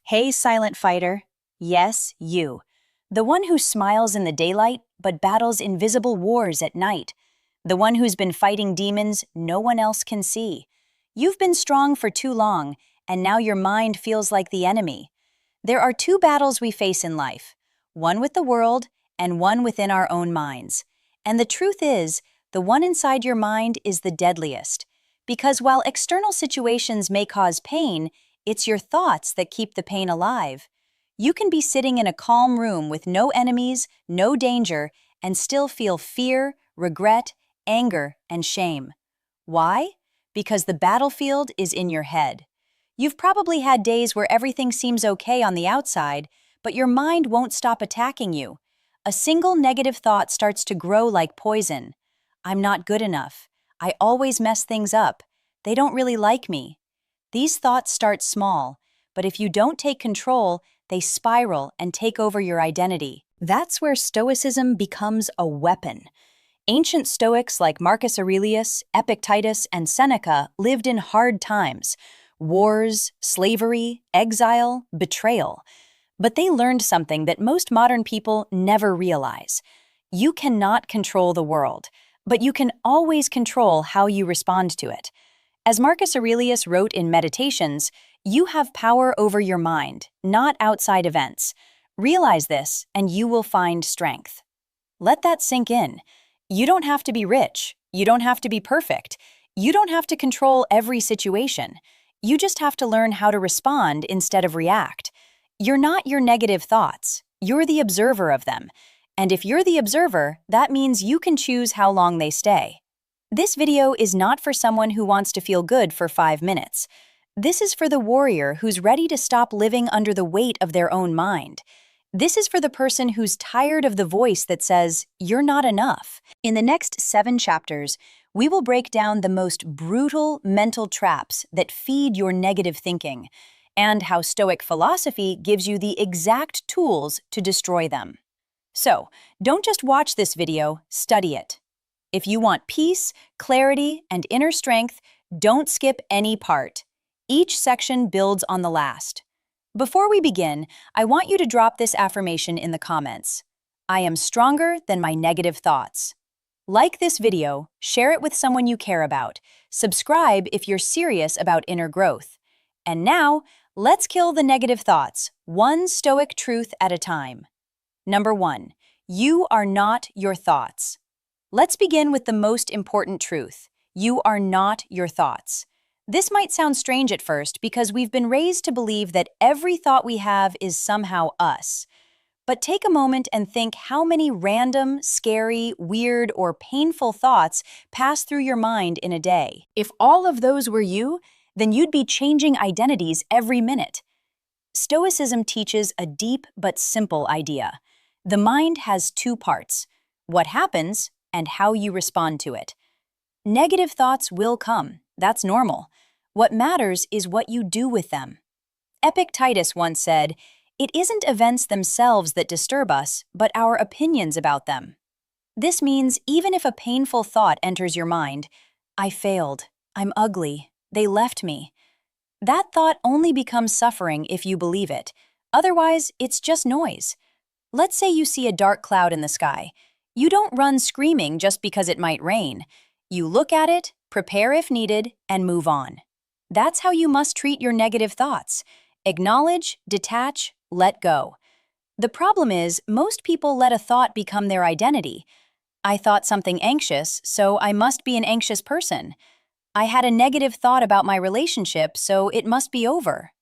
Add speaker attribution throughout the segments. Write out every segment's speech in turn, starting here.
Speaker 1: Hey, silent fighter. Yes, you. The one who smiles in the daylight but battles invisible wars at night. The one who's been fighting demons no one else can see. You've been strong for too long, and now your mind feels like the enemy. There are two battles we face in life, one with the world and one within our own minds. And the truth is, the one inside your mind is the deadliest. Because while external situations may cause pain, it's your thoughts that keep the pain alive. You can be sitting in a calm room with no enemies, no danger, and still feel fear, regret, anger, and shame. Why? Because the battlefield is in your head. You've probably had days where everything seems okay on the outside, but your mind won't stop attacking you. A single negative thought starts to grow like poison. I'm not good enough. I always mess things up. They don't really like me. These thoughts start small, but if you don't take control, they spiral and take over your identity. That's where Stoicism becomes a weapon. Ancient Stoics like Marcus Aurelius, Epictetus, and Seneca lived in hard times: wars, slavery, exile, betrayal. But they learned something that most modern people never realize. You cannot control the world, but you can always control how you respond to it. As Marcus Aurelius wrote in Meditations, you have power over your mind, not outside events. Realize this, and you will find strength. Let that sink in. You don't have to be rich. You don't have to be perfect. You don't have to control every situation. You just have to learn how to respond instead of react. You're not your negative thoughts. You're the observer of them. And if you're the observer, that means you can choose how long they stay. This video is not for someone who wants to feel good for 5 minutes. This is for the warrior who's ready to stop living under the weight of their own mind. This is for the person who's tired of the voice that says, "You're not enough." In the next 7 chapters, we will break down the most brutal mental traps that feed your negative thinking, and how Stoic philosophy gives you the exact tools to destroy them. So, don't just watch this video, study it. If you want peace, clarity, and inner strength, don't skip any part. Each section builds on the last. Before we begin, I want you to drop this affirmation in the comments. I am stronger than my negative thoughts. Like this video, share it with someone you care about. Subscribe if you're serious about inner growth. And now, let's kill the negative thoughts, one Stoic truth at a time. Number 1, you are not your thoughts. Let's begin with the most important truth. You are not your thoughts. This might sound strange at first because we've been raised to believe that every thought we have is somehow us. But take a moment and think how many random, scary, weird, or painful thoughts pass through your mind in a day. If all of those were you, then you'd be changing identities every minute. Stoicism teaches a deep but simple idea. The mind has 2 parts: what happens and how you respond to it. Negative thoughts will come. That's normal. What matters is what you do with them. Epictetus once said, "It isn't events themselves that disturb us, but our opinions about them." This means even if a painful thought enters your mind, "I failed, I'm ugly, they left me," that thought only becomes suffering if you believe it. Otherwise, it's just noise. Let's say you see a dark cloud in the sky. You don't run screaming just because it might rain. You look at it, prepare if needed, and move on. That's how you must treat your negative thoughts. Acknowledge, detach, let go. The problem is, most people let a thought become their identity. I thought something anxious, so I must be an anxious person. I had a negative thought about my relationship, so it must be over.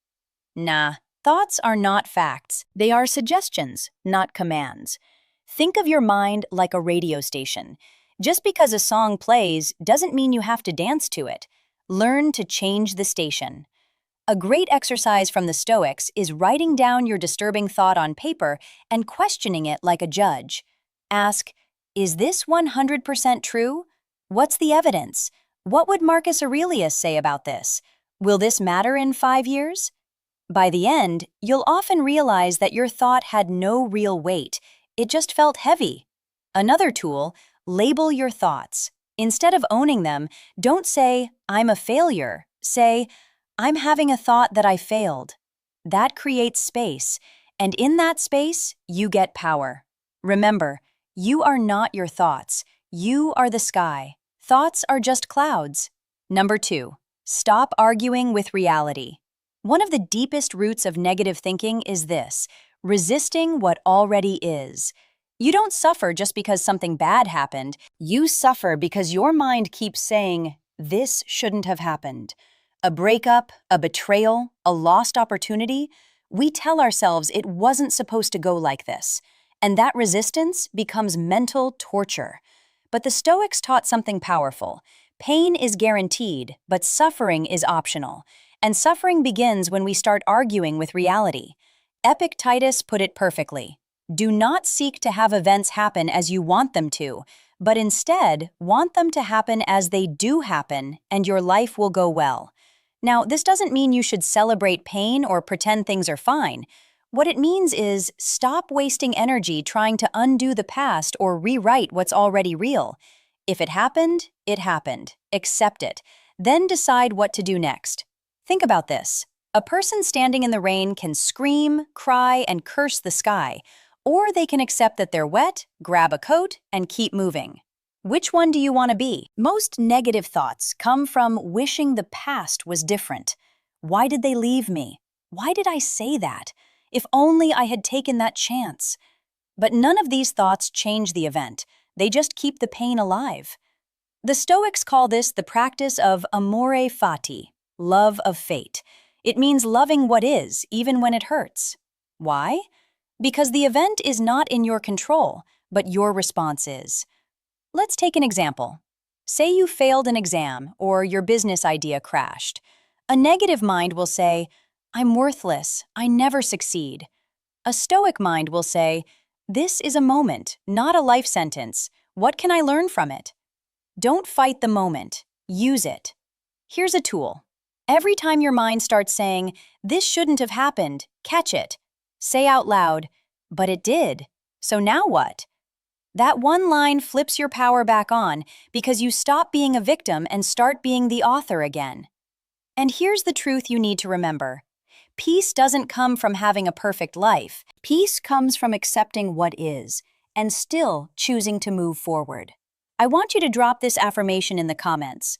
Speaker 1: Nah, thoughts are not facts. They are suggestions, not commands. Think of your mind like a radio station. Just because a song plays doesn't mean you have to dance to it. Learn to change the station. A great exercise from the Stoics is writing down your disturbing thought on paper and questioning it like a judge. Ask, is this 100% true? What's the evidence? What would Marcus Aurelius say about this? Will this matter in 5 years? By the end, you'll often realize that your thought had no real weight. It just felt heavy. Another tool, label your thoughts. Instead of owning them, don't say, "I'm a failure." Say, "I'm having a thought that I failed." That creates space, and in that space, you get power. Remember, you are not your thoughts. You are the sky. Thoughts are just clouds. Number 2, stop arguing with reality. One of the deepest roots of negative thinking is this: resisting what already is. You don't suffer just because something bad happened. You suffer because your mind keeps saying, this shouldn't have happened. A breakup, a betrayal, a lost opportunity. We tell ourselves it wasn't supposed to go like this. And that resistance becomes mental torture. But the Stoics taught something powerful. Pain is guaranteed, but suffering is optional. And suffering begins when we start arguing with reality. Epictetus put it perfectly. Do not seek to have events happen as you want them to, but instead want them to happen as they do happen, and your life will go well. Now, this doesn't mean you should celebrate pain or pretend things are fine. What it means is stop wasting energy trying to undo the past or rewrite what's already real. If it happened, it happened. Accept it. Then decide what to do next. Think about this. A person standing in the rain can scream, cry, and curse the sky, or they can accept that they're wet, grab a coat, and keep moving. Which one do you want to be? Most negative thoughts come from wishing the past was different. Why did they leave me? Why did I say that? If only I had taken that chance. But none of these thoughts change the event. They just keep the pain alive. The Stoics call this the practice of amore fati, love of fate. It means loving what is, even when it hurts. Why? Because the event is not in your control, but your response is. Let's take an example. Say you failed an exam or your business idea crashed. A negative mind will say, I'm worthless, I never succeed. A Stoic mind will say, this is a moment, not a life sentence. What can I learn from it? Don't fight the moment, use it. Here's a tool. Every time your mind starts saying, this shouldn't have happened, catch it. Say out loud, but it did. So now what? That one line flips your power back on because you stop being a victim and start being the author again. And here's the truth you need to remember. Peace doesn't come from having a perfect life. Peace comes from accepting what is and still choosing to move forward. I want you to drop this affirmation in the comments.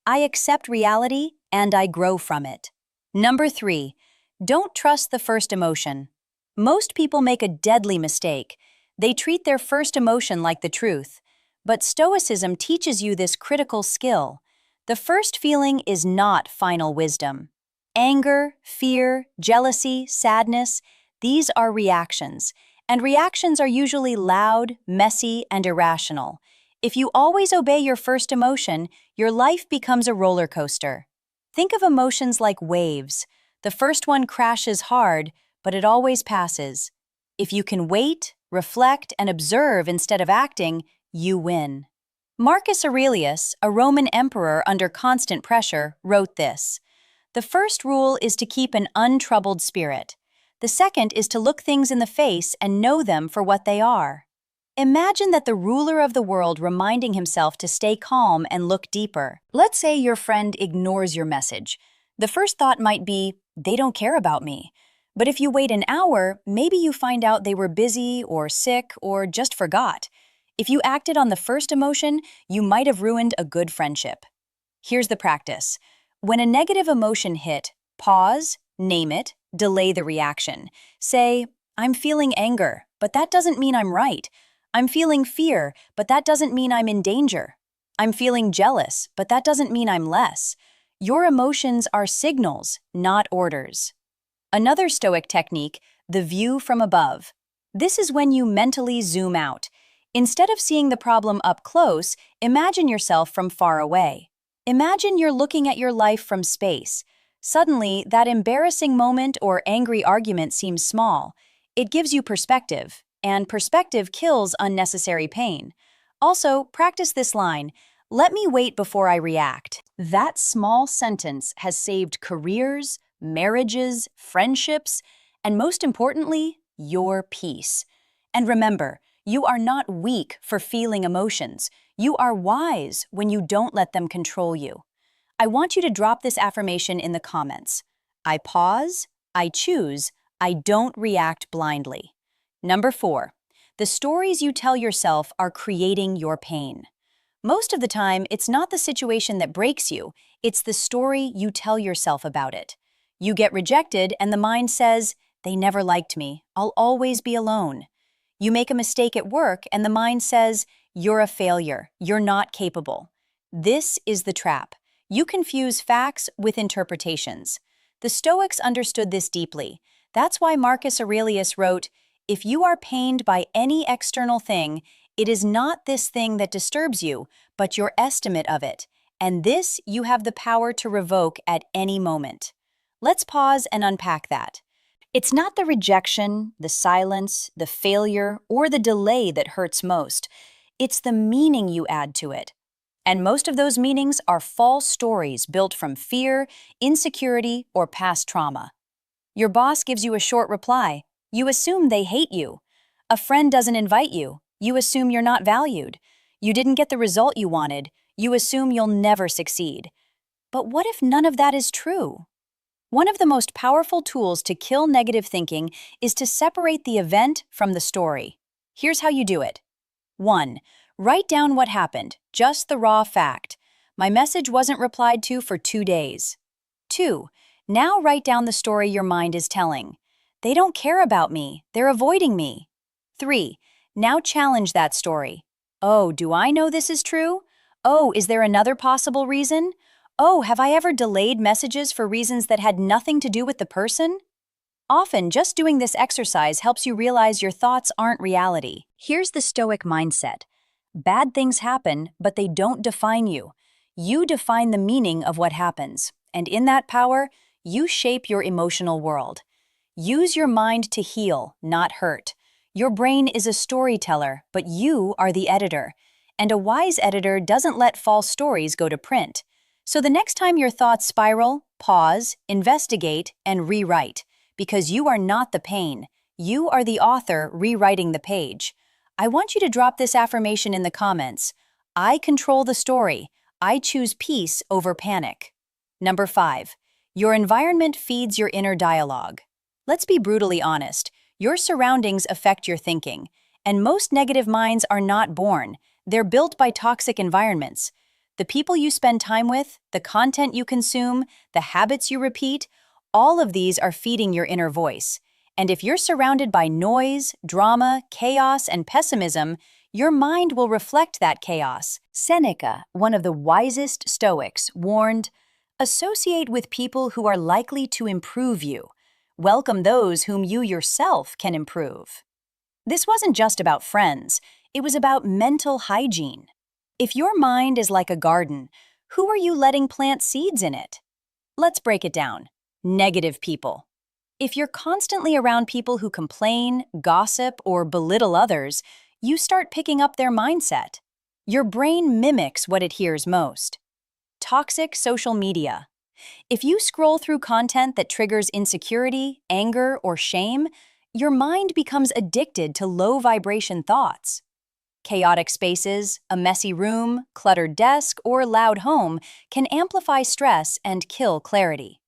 Speaker 1: I accept reality and I grow from it. Number 3, don't trust the first emotion. Most people make a deadly mistake. They treat their first emotion like the truth. But Stoicism teaches you this critical skill. The first feeling is not final wisdom. Anger, fear, jealousy, sadness, these are reactions. And reactions are usually loud, messy, and irrational. If you always obey your first emotion, your life becomes a roller coaster. Think of emotions like waves. The first one crashes hard, but it always passes. If you can wait, reflect, and observe instead of acting, you win. Marcus Aurelius, a Roman emperor under constant pressure, wrote this. The first rule is to keep an untroubled spirit. The second is to look things in the face and know them for what they are. Imagine that the ruler of the world reminding himself to stay calm and look deeper. Let's say your friend ignores your message. The first thought might be, they don't care about me. But if you wait an hour, maybe you find out they were busy or sick or just forgot. If you acted on the first emotion, you might have ruined a good friendship. Here's the practice. When a negative emotion hit, pause, name it, delay the reaction. Say, I'm feeling anger, but that doesn't mean I'm right. I'm feeling fear, but that doesn't mean I'm in danger. I'm feeling jealous, but that doesn't mean I'm less. Your emotions are signals, not orders. Another Stoic technique, the view from above. This is when you mentally zoom out. Instead of seeing the problem up close, imagine yourself from far away. Imagine you're looking at your life from space. Suddenly, that embarrassing moment or angry argument seems small. It gives you perspective, and perspective kills unnecessary pain. Also, practice this line, let me wait before I react. That small sentence has saved careers, marriages, friendships, and most importantly, your peace. And remember, you are not weak for feeling emotions. You are wise when you don't let them control you. I want you to drop this affirmation in the comments. I pause, I choose, I don't react blindly. Number 4, the stories you tell yourself are creating your pain. Most of the time, it's not the situation that breaks you, it's the story you tell yourself about it. You get rejected and the mind says, they never liked me, I'll always be alone. You make a mistake at work and the mind says, you're a failure, you're not capable. This is the trap. You confuse facts with interpretations. The Stoics understood this deeply. That's why Marcus Aurelius wrote, if you are pained by any external thing, it is not this thing that disturbs you, but your estimate of it, and this you have the power to revoke at any moment. Let's pause and unpack that. It's not the rejection, the silence, the failure, or the delay that hurts most. It's the meaning you add to it. And most of those meanings are false stories built from fear, insecurity, or past trauma. Your boss gives you a short reply. You assume they hate you. A friend doesn't invite you. You assume you're not valued. You didn't get the result you wanted. You assume you'll never succeed. But what if none of that is true? One of the most powerful tools to kill negative thinking is to separate the event from the story. Here's how you do it. 1. Write down what happened, just the raw fact. My message wasn't replied to for 2 days. 2. Now write down the story your mind is telling. They don't care about me, they're avoiding me. 3. Now challenge that story. Oh, do I know this is true? Oh, is there another possible reason? Oh, have I ever delayed messages for reasons that had nothing to do with the person? Often, just doing this exercise helps you realize your thoughts aren't reality. Here's the Stoic mindset. Bad things happen, but they don't define you. You define the meaning of what happens, and in that power, you shape your emotional world. Use your mind to heal, not hurt. Your brain is a storyteller, but you are the editor. And a wise editor doesn't let false stories go to print. So the next time your thoughts spiral, pause, investigate, and rewrite. Because you are not the pain. You are the author rewriting the page. I want you to drop this affirmation in the comments. I control the story. I choose peace over panic. Number 5. Your environment feeds your inner dialogue. Let's be brutally honest. Your surroundings affect your thinking. And most negative minds are not born. They're built by toxic environments. The people you spend time with, the content you consume, the habits you repeat, all of these are feeding your inner voice. And if you're surrounded by noise, drama, chaos, and pessimism, your mind will reflect that chaos. Seneca, one of the wisest Stoics, warned, associate with people who are likely to improve you. Welcome those whom you yourself can improve. This wasn't just about friends. It was about mental hygiene. If your mind is like a garden, who are you letting plant seeds in it? Let's break it down. Negative people. If you're constantly around people who complain, gossip, or belittle others, you start picking up their mindset. Your brain mimics what it hears most. Toxic social media. If you scroll through content that triggers insecurity, anger, or shame, your mind becomes addicted to low-vibration thoughts. Chaotic spaces, a messy room, cluttered desk, or loud home can amplify stress and kill clarity.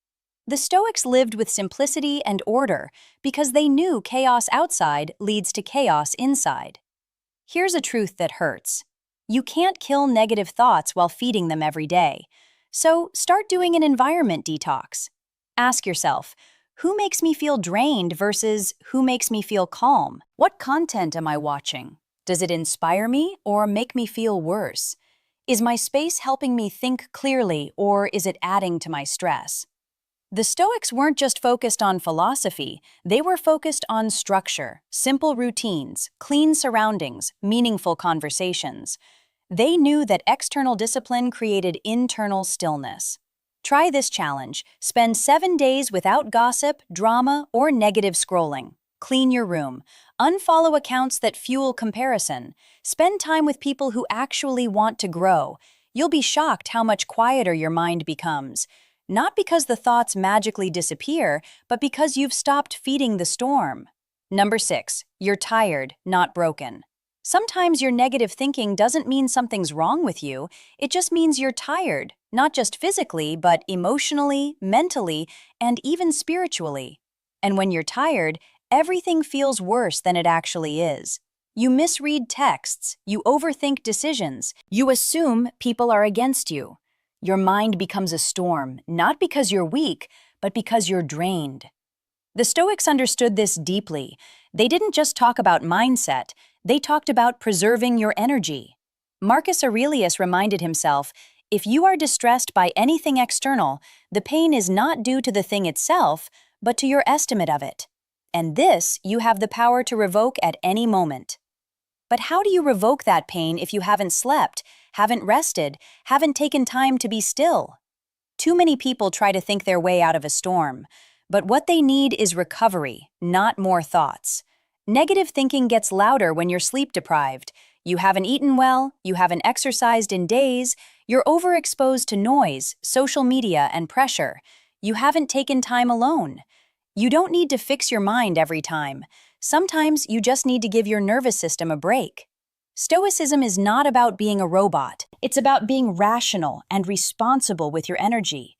Speaker 1: The Stoics lived with simplicity and order because they knew chaos outside leads to chaos inside. Here's a truth that hurts. You can't kill negative thoughts while feeding them every day. So start doing an environment detox. Ask yourself, who makes me feel drained versus who makes me feel calm? What content am I watching? Does it inspire me or make me feel worse? Is my space helping me think clearly or is it adding to my stress? The Stoics weren't just focused on philosophy, they were focused on structure, simple routines, clean surroundings, meaningful conversations. They knew that external discipline created internal stillness. Try this challenge. Spend 7 days without gossip, drama, or negative scrolling. Clean your room. Unfollow accounts that fuel comparison. Spend time with people who actually want to grow. You'll be shocked how much quieter your mind becomes. Not because the thoughts magically disappear, but because you've stopped feeding the storm. Number 6. You're tired, not broken. Sometimes your negative thinking doesn't mean something's wrong with you. It just means you're tired, not just physically, but emotionally, mentally, and even spiritually. And when you're tired, everything feels worse than it actually is. You misread texts, you overthink decisions, you assume people are against you. Your mind becomes a storm, not because you're weak, but because you're drained. The Stoics understood this deeply. They didn't just talk about mindset, they talked about preserving your energy. Marcus Aurelius reminded himself, if you are distressed by anything external, the pain is not due to the thing itself, but to your estimate of it. And this you have the power to revoke at any moment. But how do you revoke that pain if you haven't slept, haven't rested, haven't taken time to be still? Too many people try to think their way out of a storm, but what they need is recovery, not more thoughts. Negative thinking gets louder when you're sleep deprived. You haven't eaten well, you haven't exercised in days, you're overexposed to noise, social media, and pressure. You haven't taken time alone. You don't need to fix your mind every time. Sometimes you just need to give your nervous system a break. Stoicism is not about being a robot. It's about being rational and responsible with your energy.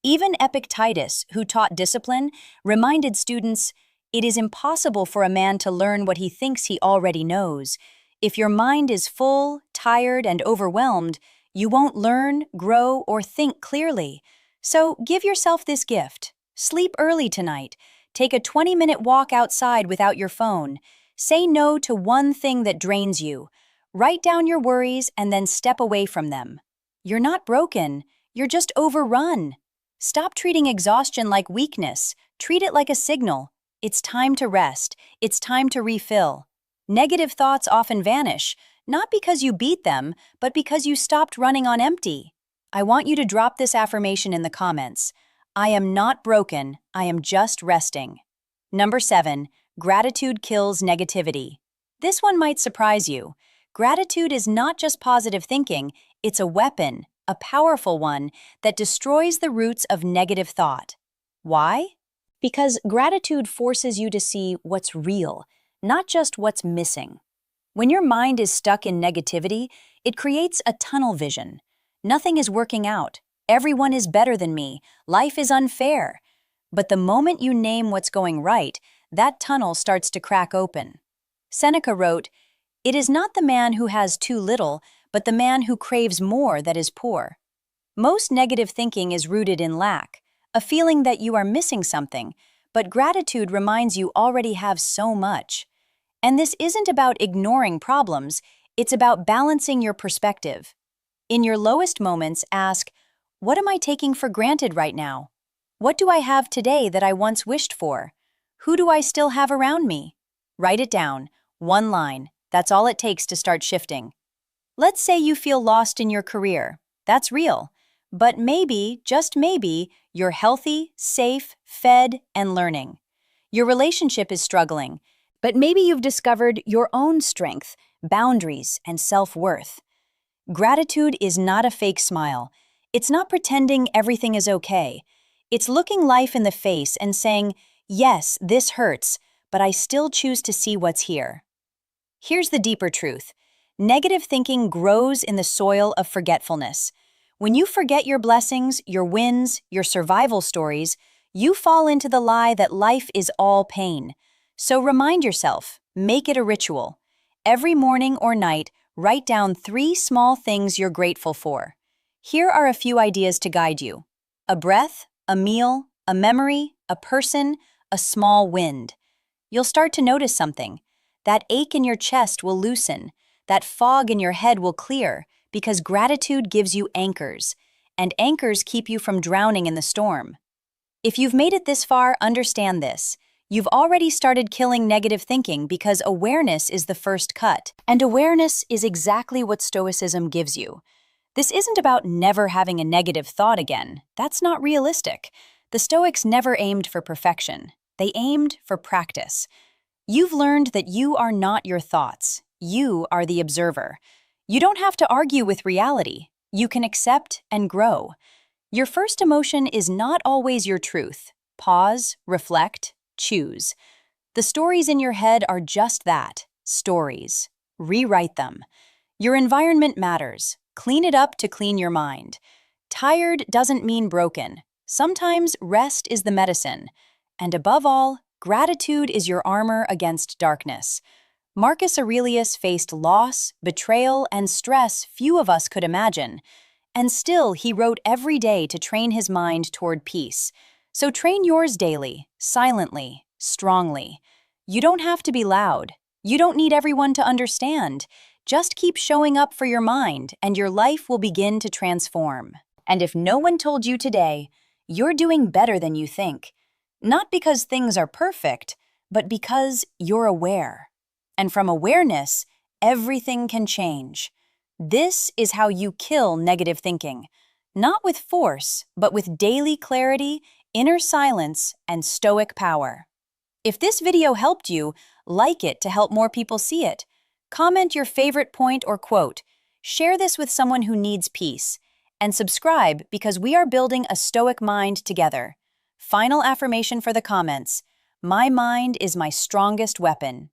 Speaker 1: Even Epictetus, who taught discipline, reminded students, it is impossible for a man to learn what he thinks he already knows. If your mind is full, tired, and overwhelmed, you won't learn, grow, or think clearly. So give yourself this gift. Sleep early tonight. Take a 20-minute walk outside without your phone. Say no to one thing that drains you. Write down your worries and then step away from them. You're not broken. You're just overrun. Stop treating exhaustion like weakness. Treat it like a signal. It's time to rest. It's time to refill. Negative thoughts often vanish, not because you beat them, but because you stopped running on empty. I want you to drop this affirmation in the comments. I am not broken, I am just resting. Number 7, gratitude kills negativity. This one might surprise you. Gratitude is not just positive thinking, it's a weapon, a powerful one, that destroys the roots of negative thought. Why? Because gratitude forces you to see what's real, not just what's missing. When your mind is stuck in negativity, it creates a tunnel vision. Nothing is working out. Everyone is better than me. Life is unfair. But the moment you name what's going right, that tunnel starts to crack open. Seneca wrote, "It is not the man who has too little, but the man who craves more that is poor." Most negative thinking is rooted in lack, a feeling that you are missing something, but gratitude reminds you already have so much. And this isn't about ignoring problems, it's about balancing your perspective. In your lowest moments, ask, what am I taking for granted right now? What do I have today that I once wished for? Who do I still have around me? Write it down, one line. That's all it takes to start shifting. Let's say you feel lost in your career. That's real. But maybe, just maybe, you're healthy, safe, fed, and learning. Your relationship is struggling, but maybe you've discovered your own strength, boundaries, and self-worth. Gratitude is not a fake smile. It's not pretending everything is okay. It's looking life in the face and saying, yes, this hurts, but I still choose to see what's here. Here's the deeper truth. Negative thinking grows in the soil of forgetfulness. When you forget your blessings, your wins, your survival stories, you fall into the lie that life is all pain. So remind yourself, make it a ritual. Every morning or night, write down 3 small things you're grateful for. Here are a few ideas to guide you. A breath, a meal, a memory, a person, a small wind. You'll start to notice something. That ache in your chest will loosen. That fog in your head will clear, because gratitude gives you anchors, and anchors keep you from drowning in the storm. If you've made it this far, understand this. You've already started killing negative thinking because awareness is the first cut, and awareness is exactly what Stoicism gives you. This isn't about never having a negative thought again. That's not realistic. The Stoics never aimed for perfection. They aimed for practice. You've learned that you are not your thoughts. You are the observer. You don't have to argue with reality. You can accept and grow. Your first emotion is not always your truth. Pause, reflect, choose. The stories in your head are just that, stories. Rewrite them. Your environment matters. Clean it up to clean your mind. Tired doesn't mean broken. Sometimes rest is the medicine. And above all, gratitude is your armor against darkness. Marcus Aurelius faced loss, betrayal, and stress few of us could imagine. And still, he wrote every day to train his mind toward peace. So train yours daily, silently, strongly. You don't have to be loud. You don't need everyone to understand. Just keep showing up for your mind, and your life will begin to transform. And if no one told you today, you're doing better than you think. Not because things are perfect, but because you're aware. And from awareness, everything can change. This is how you kill negative thinking. Not with force, but with daily clarity, inner silence, and stoic power. If this video helped you, like it to help more people see it. Comment your favorite point or quote. Share this with someone who needs peace. And subscribe because we are building a stoic mind together. Final affirmation for the comments. My mind is my strongest weapon.